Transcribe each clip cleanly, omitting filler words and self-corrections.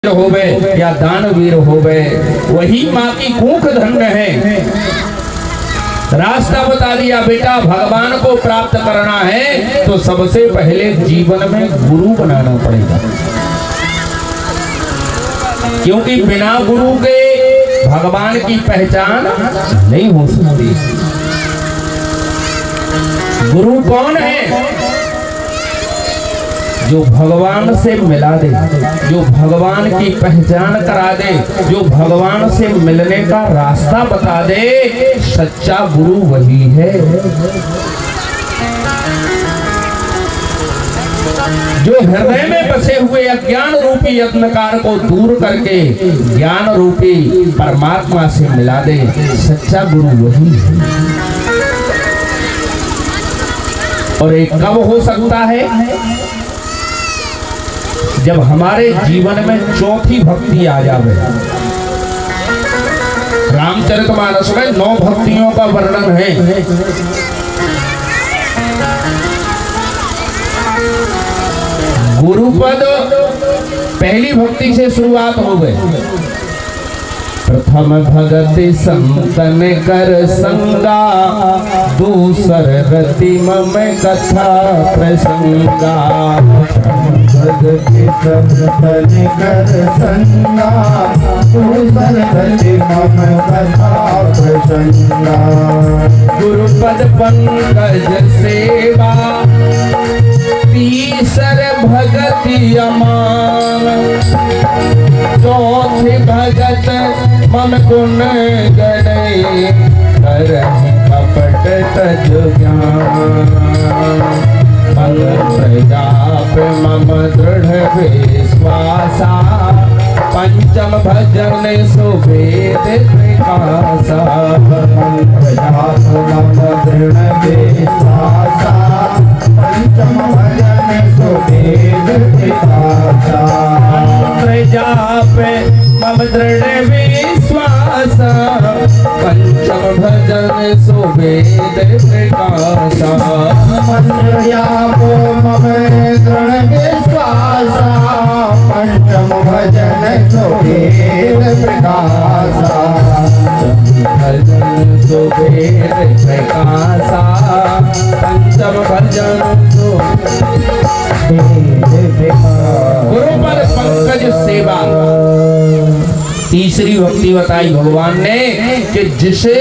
होवे या दानवीर होवे, वही माँ की कूख धन्य है। रास्ता बता दिया बेटा, भगवान को प्राप्त करना है तो सबसे पहले जीवन में गुरु बनाना पड़ेगा, क्योंकि बिना गुरु के भगवान की पहचान नहीं हो सकती। गुरु कौन है? जो भगवान से मिला दे, जो भगवान की पहचान करा दे, जो भगवान से मिलने का रास्ता बता दे, सच्चा गुरु वही है। जो हृदय में बसे हुए अज्ञान रूपी अंधकार को दूर करके ज्ञान रूपी परमात्मा से मिला दे, सच्चा गुरु वही है। और एक कब हो सकता है? जब हमारे जीवन में चौथी भक्ति आ जावे। रामचरितमानस में 9 भक्तियों का वर्णन है। गुरुपद पहली भक्ति से शुरुआत हो गई। प्रथम भगति संतन कर संगा, दूसर रति मम कथा प्रसंगा। भगति संतन कर संगा, दूसर रति मम कथा प्रसंगा। गुरुपद पंकज सेवा, तीसर भगति अमान। चौथे भगत मम गुण गणे, करहि कपट तज ज्ञान। प्रजाप मम दृढ़ विश्वासा, पंचम भजन सुवेद प्रकाशा। प्रजाप मम दृढ़ विश्वासा, पंचम भजन सुवेद प्रकाशा। प्रजाप मम दृढ़ विश्वासा, पंचम भजन सुवेद प्रकाशा। प्रजापो मम दृढ़ विश्वासा, पंचम भजन सुवेद प्रकाशा। भजन सुवेद प्रकाशा, पंचम भजन गुरुपद पंकज सेवा। तीसरी भक्ति बताई भगवान ने कि जिसे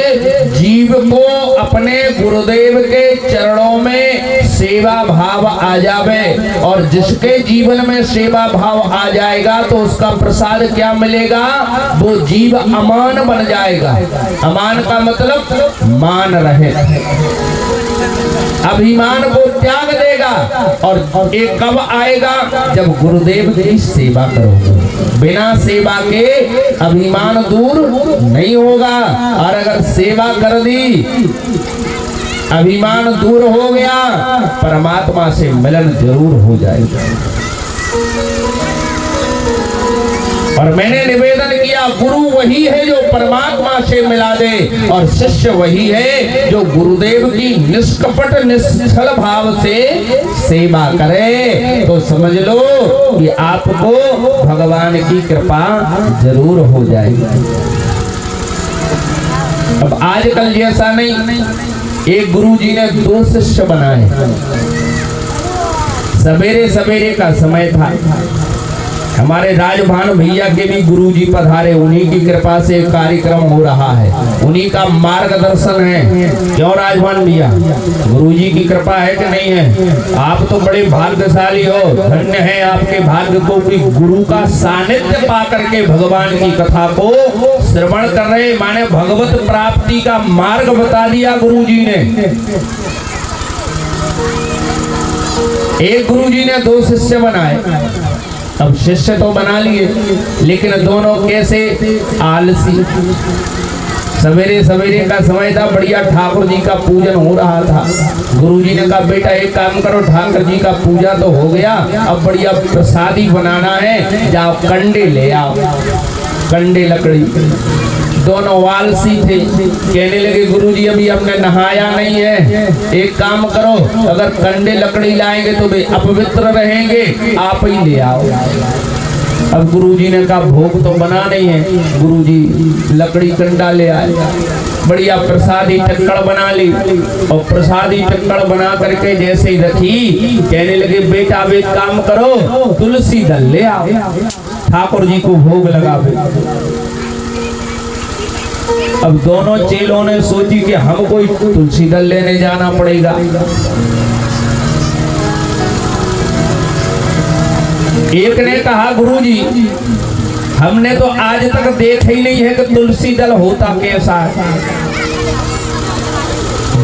जीव को अपने गुरुदेव के चरणों में सेवा भाव आ जावे, और जिसके जीवन में सेवा भाव आ जाएगा तो उसका प्रसाद क्या मिलेगा? वो जीव अमान बन जाएगा। अमान का मतलब मान रहे, अभिमान को त्याग देगा। और एक कब आएगा? जब गुरुदेव की सेवा करोगे। बिना सेवा के अभिमान दूर नहीं होगा, और अगर सेवा कर दी, अभिमान दूर हो गया, परमात्मा से मिलन जरूर हो जाएगा। और मैंने निवेदन किया, गुरु वही है जो परमात्मा से मिला दे, और शिष्य वही है जो गुरुदेव की निष्कपट निश्चल भाव से सेवा करे। तो समझ लो कि आपको भगवान की कृपा जरूर हो जाएगी। अब आजकल जैसा नहीं, एक गुरु जी ने 2 शिष्य बनाए। सवेरे सवेरे का समय था, हमारे राजभान भैया के भी गुरुजी पधारे, उन्हीं की कृपा से कार्यक्रम हो रहा है, उन्हीं का मार्गदर्शन है। क्यों राजभान भैया? गुरुजी की कृपा है कि नहीं है? आप तो बड़े भाग्यशाली हो, धन्य है आपके भाग्य को कि गुरु का सानिध्य पा करके भगवान की कथा को श्रवण कर रहे, माने भगवत प्राप्ति का मार्ग बता दिया गुरुजी ने। एक गुरुजी ने 2 शिष्य बनाए। अब शिष्य तो बना लिए, लेकिन दोनों कैसे? आलसी। सवेरे सवेरे का समय था, बढ़िया ठाकुर जी का पूजन हो रहा था। गुरुजी ने कहा, बेटा एक काम करो, ठाकुर जी का पूजा तो हो गया, अब बढ़िया प्रसादी बनाना है, जाओ कंडे ले आओ। कंडे लकड़ी, दोनों आलसी थे। कहने लगे, गुरुजी अभी हमने नहाया नहीं है, एक काम करो, अगर कंडे लकड़ी लाएंगे तो वे अपवित्र रहेंगे, आप ही ले आओ। अब गुरुजी ने कहा भोग तो बना नहीं है। गुरुजी लकड़ी कंडा ले आए, बढ़िया प्रसादी टक्कड़ बना ली और प्रसादी टक्कड़ बना करके जैसे ही रखी, कहने लगे बेटा अब एक काम करो, तुलसी दल ले आओ, ठाकुर जी को भोग लगावे। अब दोनों चेलों ने सोची कि हमको तुलसी दल लेने जाना पड़ेगा। एक ने कहा गुरुजी हमने तो आज तक देखा ही नहीं है कि तुलसी दल होता कैसा है।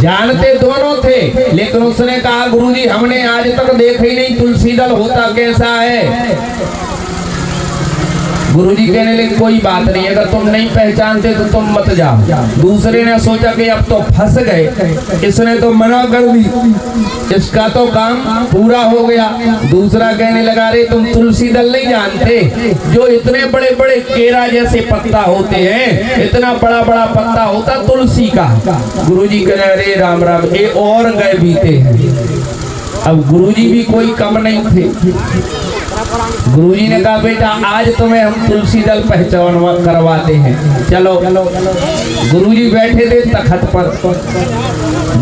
जानते दोनों थे, लेकिन उसने कहा गुरुजी हमने आज तक देखा ही नहीं तुलसी दल होता कैसा है। गुरुजी कहने लगे कोई बात नहीं, अगर तुम नहीं पहचानते तो तुम मत जाओ। दूसरे ने सोचा कि अब तो फंस गए, इसने तो मना कर दी, इसका तो काम पूरा हो गया। दूसरा कहने लगा रे तुम तुलसी दल नहीं जानते, जो इतने बड़े बड़े केरा जैसे पत्ता होते हैं, इतना बड़ा बड़ा पत्ता होता तुलसी का। गुरुजी कहने अरे राम राम, ये और गए बीते हैं। अब गुरुजी भी कोई कम नहीं थे। गुरुजी ने कहा बेटा आज तुम्हें हम तुलसी दल पहचान करवाते हैं, चलो। गुरुजी बैठे थे तखत पर,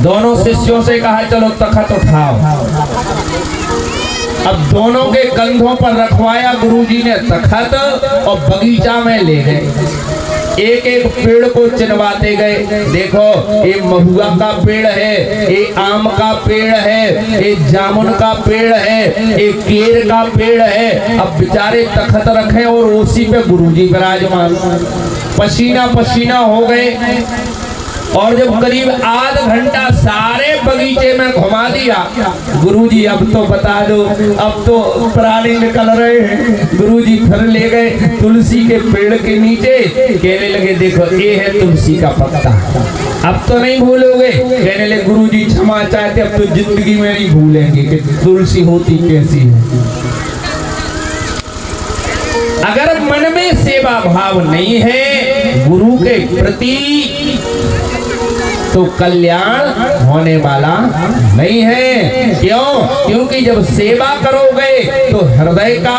दोनों शिष्यों से कहा चलो तखत उठाओ। अब दोनों के कंधों पर रखवाया गुरुजी ने तखत और बगीचा में ले गए। एक एक पेड़ को चिनवाते गए, देखो ये महुआ का पेड़ है, ये आम का पेड़ है, ये जामुन का पेड़ है, ये केर का पेड़ है। अब बेचारे तखत रखे और उसी पे गुरुजी विराजमान, पसीना पसीना हो गए। और जब करीब आध घंटा सारे बगीचे में घुमा दिया, गुरुजी अब तो बता दो, अब तो प्राणी निकल रहे हैं। गुरुजी फिर ले गए तुलसी के पेड़ के नीचे, कहने लगे देखो ये है तुलसी का पत्ता, अब तो नहीं भूलोगे। कहने लगे गुरुजी क्षमा चाहते, अब तो जिंदगी में नहीं भूलेंगे कि तुलसी होती कैसी है। अगर मन में सेवा भाव नहीं है गुरु के प्रति तो कल्याण होने वाला नहीं है। क्यों? क्योंकि जब सेवा करोगे तो हृदय का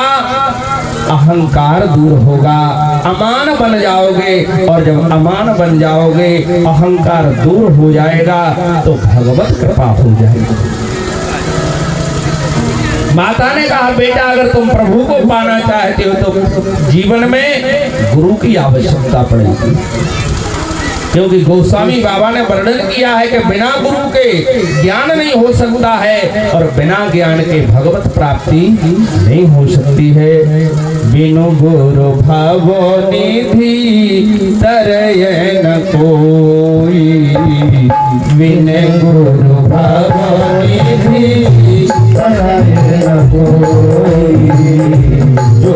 अहंकार दूर होगा, अमान बन जाओगे, और जब अमान बन जाओगे, अहंकार दूर हो जाएगा तो भगवत कृपा हो जाएगी। माता ने कहा बेटा अगर तुम प्रभु को पाना चाहते हो तो जीवन में गुरु की आवश्यकता पड़ेगी। क्योंकि गोस्वामी बाबा ने वर्णन किया है कि बिना गुरु के ज्ञान नहीं हो सकता है और बिना ज्ञान के भगवत प्राप्ति नहीं हो सकती है। बिनु गुरु भवो निधि तरय न कोई, बिनु गुरु भवो निधि तरय न कोई, जो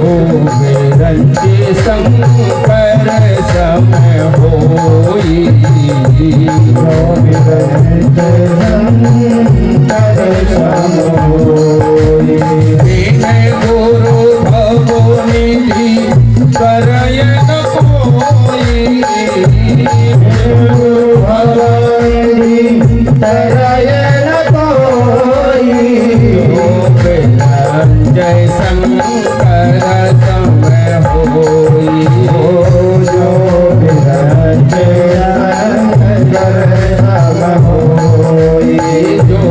बिरंचे संकर समय होई, जो बिरंचे संकर समय होई। बिनु गुरु भवो निधि तरय न कोई, गुरु भवो निधि तरय न कोई, जय शंकर समय होई, जो बिरंचे संकर समय होई, जो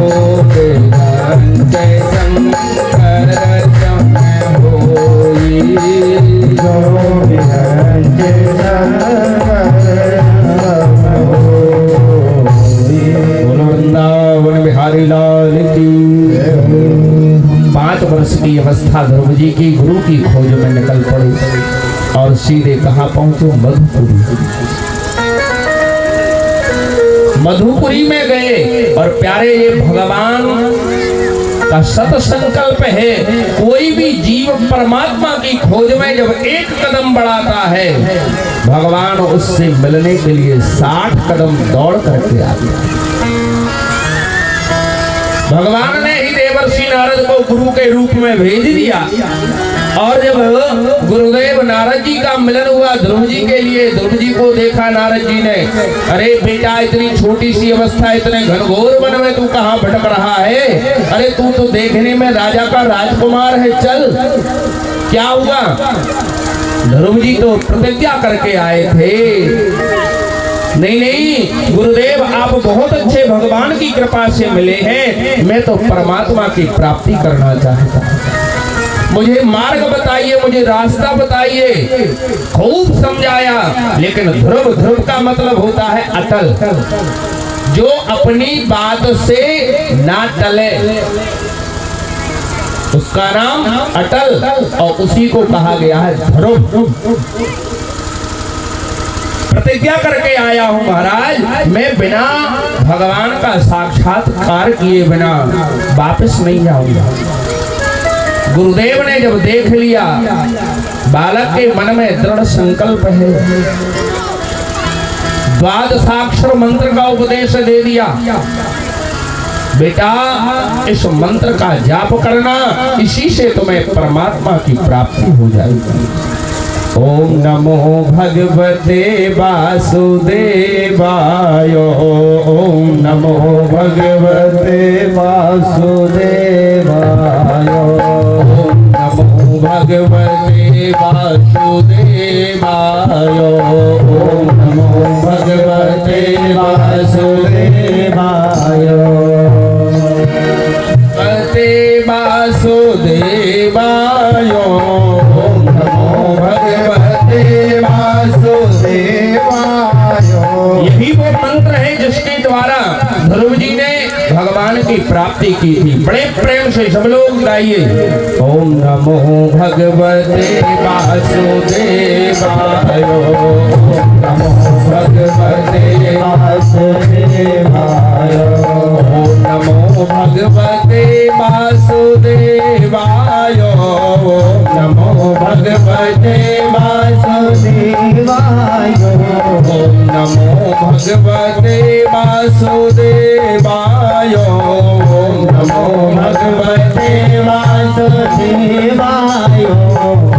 बिरंचे संकर समय होई, जो बिरंचे संकर समय होई। वृंदावन बिहारी लाल की। 5 वर्ष की अवस्था ध्रुव जी की गुरु की खोज में निकल पड़ी और सीधे कहाँ पहुंचे? मधुपुरी। मधुपुरी में गए और प्यारे ये भगवान का सत संकल्प है, कोई भी जीव परमात्मा की खोज में जब एक कदम बढ़ाता है, भगवान उससे मिलने के लिए 60 कदम दौड़ करके आते हैं। भगवान ने ही देवर्षि नारद को गुरु के रूप में भेज दिया और जब गुरुदेव नारद जी का मिलन हुआ ध्रुव जी के लिए, ध्रुव जी को देखा नारद जी ने, अरे बेटा इतनी छोटी सी अवस्था, इतने घनघोर वन में तू कहाँ भटक रहा है? अरे तू तो देखने में राजा का राजकुमार है, चल। क्या हुआ? ध्रुव जी तो प्रतिज्ञा करके आए थे, नहीं नहीं गुरुदेव आप बहुत अच्छे भगवान की कृपा से मिले हैं, मैं तो परमात्मा की प्राप्ति करना चाहता हूं, मुझे मार्ग बताइए, मुझे रास्ता बताइए। खूब समझाया, लेकिन ध्रुव, ध्रुव का मतलब होता है अटल, जो अपनी बात से ना टले, उसका नाम अटल, और उसी को कहा गया है ध्रुव। प्रतिज्ञा करके आया हूं महाराज, मैं बिना भगवान का साक्षात्कार किए बिना वापस नहीं जाऊंगा। गुरुदेव ने जब देख लिया, बालक के मन में दृढ़ संकल्प है, द्वादशाक्षर मंत्र का उपदेश दे दिया, बेटा इस मंत्र का जाप करना, इसी से तुम्हें परमात्मा की प्राप्ति हो जाएगी। ओम नमो भगवते वासुदेवाय, ओम नमो भगवते वासुदेवाय, ओम नमो भगवते वासुदेवाय, ओम नमो भगवते वासुदेवाय, भगवते वासुदेवाय, ओम नमो भगवते वासुदेवाय। यही वो मंत्र है जिसके द्वारा ध्रुव जी ने भगवान की प्राप्ति की थी। बड़े प्रेम से सब लोग गाइए, ओम नमो भगवते वासुदेवाय, ओम नमो भगवते वासुदेवाय, ओम नमो भगवते वासुदेवाय, ओम नमो भगवते वासुदेवाय, ओम नमो भगवते वासुदेवाय, ओम नमो भगवते वासुदेवाय,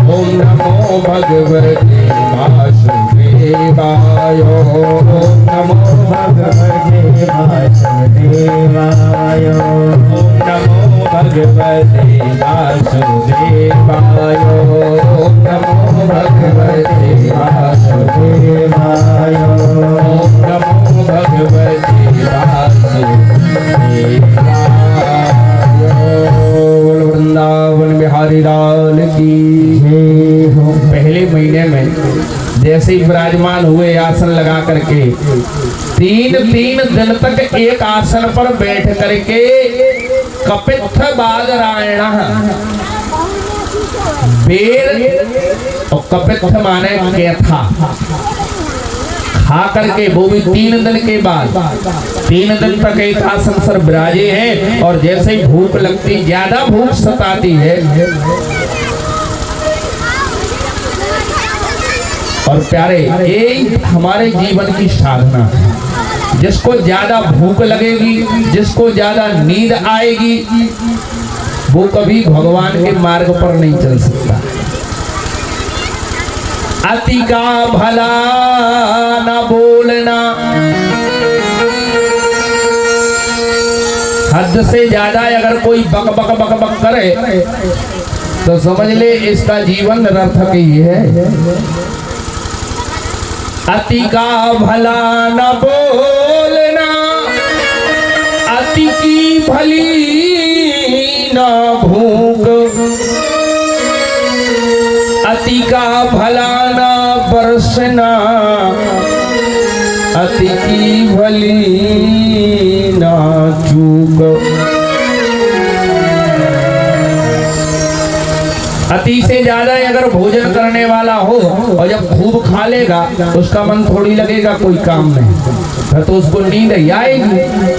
ओम नमो भगवते वासुदेवाय, ओम नमो भगवते वासुदेवाय, ओम नमो भगवते वासुदेवाय, ओम नमो भगवते वासुदेवाय, ओम नमो भगवते वासुदेवाय। वृंदावन बिहारी लाल की जय हो। पहले महीने में जैसे ही विराजमान हुए आसन लगा करके, तीन दिन तक एक आसन पर बैठ करके कपित्थ बादरायण, बेर और कपित्थ माने कैथा, खा करके वो भी 3 दिन के बाद 3 दिन तक एक आसन पर विराजे हैं। और जैसे ही भूख लगती, ज्यादा भूख सताती है, और प्यारे यही हमारे जीवन की साधना है। जिसको ज्यादा भूख लगेगी, जिसको ज्यादा नींद आएगी, वो कभी भगवान के मार्ग पर नहीं चल सकता। अति का भला न बोलना, हद से ज्यादा अगर कोई बक बक बक बक करे तो समझ ले इसका जीवन निरर्थक ही है। अति का भला न बोलना, अति की भली न भूख, अति का भला न बरसना, अति की भली न चूक। अति से ज्यादा अगर भोजन करने वाला हो और जब खूब खा लेगा, उसका मन थोड़ी लगेगा कोई काम में, फिर तो उसको नींद ही आएगी,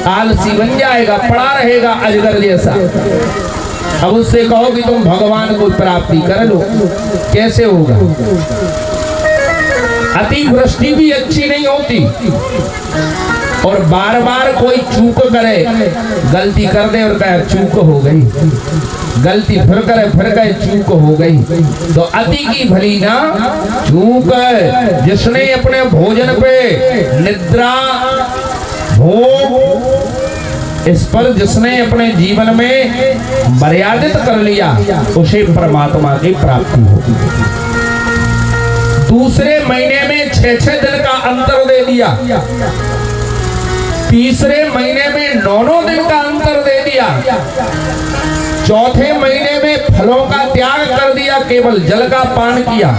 आलसी बन जाएगा, पड़ा रहेगा अजगर जैसा। अब उससे कहो कि तुम भगवान को प्राप्ति कर लो, कैसे होगा? अति वृष्टि भी अच्छी नहीं होती, और बार बार कोई चूक करे, गलती कर दे और कहे चूक हो गई, गलती फिर करे फिर कहे चूक हो गई, तो अति की भली ना चूक। जिसने अपने भोजन पे निद्रा, भोग इस पर जिसने अपने जीवन में मर्यादित कर लिया उसे परमात्मा की प्राप्ति होगी। दूसरे महीने में 6-6 दिन का अंतर दे दिया, तीसरे महीने में 9 दिन का अंतर दे दिया, चौथे महीने में फलों का त्याग कर दिया, केवल जल का पान किया,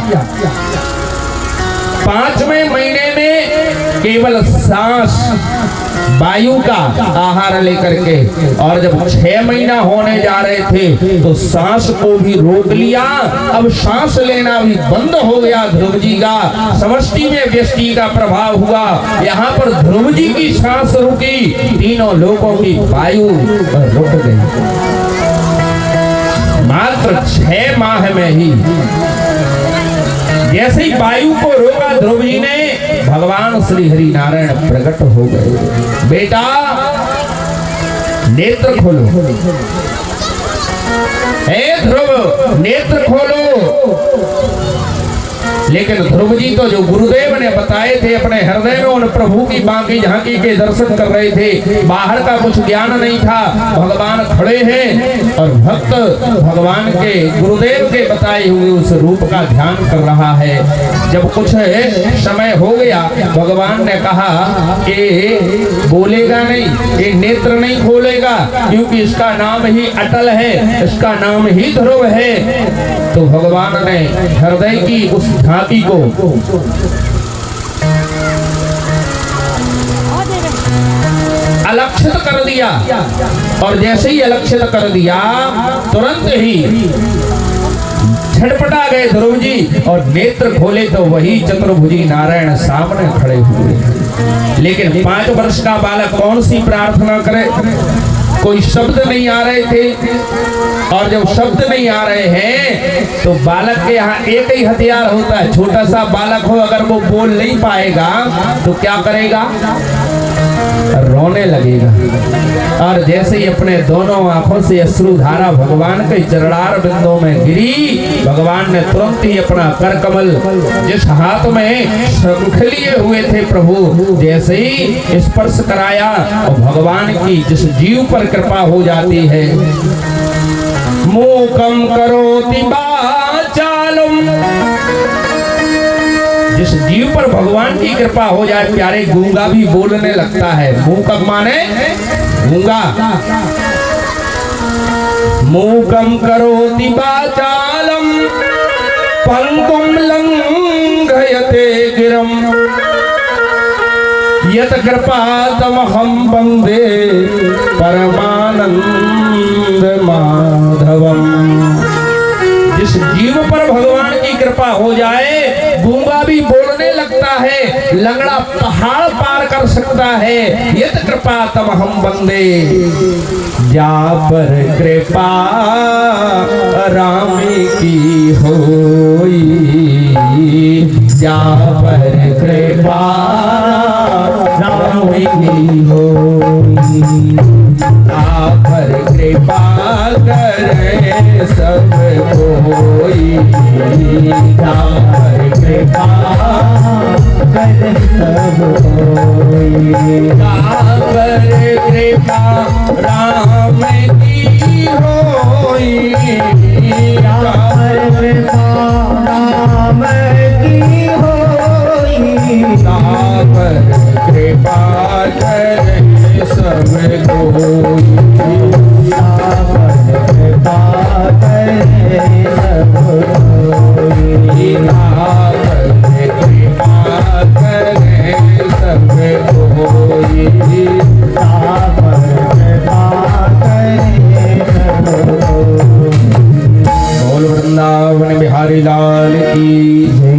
5वें महीने में केवल सांस वायु का आहार लेकर के, और जब 6 महीना होने जा रहे थे तो सांस को भी रोक लिया। अब सांस लेना भी बंद हो गया ध्रुव जी का, समष्टि में व्यष्टि का प्रभाव हुआ। यहाँ पर ध्रुव जी की सांस रुकी, तीनों लोगों की वायु रुक गई। मात्र 6 माह में ही जैसे ही वायु को रोका ध्रुव जी ने, भगवान श्री हरि नारायण प्रकट हो गए। बेटा नेत्र खोलो, हे ध्रुव नेत्र खोलो। लेकिन ध्रुव जी तो जो गुरुदेव ने बताए थे अपने हृदय में उन प्रभु की बांकी झांकी के दर्शन कर रहे थे, बाहर का कुछ ज्ञान नहीं था। भगवान खड़े हैं और भक्त भगवान के गुरुदेव के बताए हुए उस रूप का ध्यान कर रहा है। जब कुछ समय हो गया, भगवान ने कहा कि बोलेगा नहीं, ये नेत्र नहीं खोलेगा, क्योंकि इसका नाम ही अटल है, इसका नाम ही ध्रुव है। तो भगवान ने हृदय की उस झांकी को अलक्षित कर दिया, और जैसे ही अलक्षित कर दिया तुरंत ही झटपटा गए ध्रुव जी और नेत्र खोले तो वही चतुर्भुजी नारायण सामने खड़े हुए। लेकिन 5 वर्ष का बालक कौन सी प्रार्थना करे, कोई शब्द नहीं आ रहे थे, और जब शब्द नहीं आ रहे हैं तो बालक के यहाँ एक ही हथियार होता है। छोटा सा बालक हो, अगर वो बोल नहीं पाएगा तो क्या करेगा, रोने लगेगा। और जैसे ही अपने दोनों आंखों से अश्रुधारा भगवान के चरणार बिंदों में गिरी, भगवान ने तुरंत ही अपना कर कमल जिस हाथ में शंख लिए हुए थे प्रभु, जैसे ही स्पर्श कराया और भगवान की जिस जीव पर कृपा हो जाती है, मूकम करोति वाचालम, जिस जीव पर भगवान की कृपा हो जाए प्यारे, गूंगा भी बोलने लगता है। मूकम माने गूंगा। मूकम करोति वाचालम पंकुम लंघयते गिरम यत कृपातमहं वन्दे परमानंद माधवम। जिस जीव पर भगवान की कृपा हो जाए, गूंगा भी बोलने लगता है, लंगड़ा पहाड़ पार कर सकता है। यत कृपातमहं वन्दे, जा पर कृपा राम की होई, जा पर कृपा राम की होई, जा पर कृपा करे सब कोई, जा पर कृपा करे सब कोई, जा पर कृपा राम की होई, जा पर कृपा राम की होई, जा पर कृपा करे सब कोई, जा पर कृपा करे सब कोई, जा पर कृपा करे सब कोई, जा पर कृपा करे सब कोई। बोल वृंदावन बिहारी लाल की जय।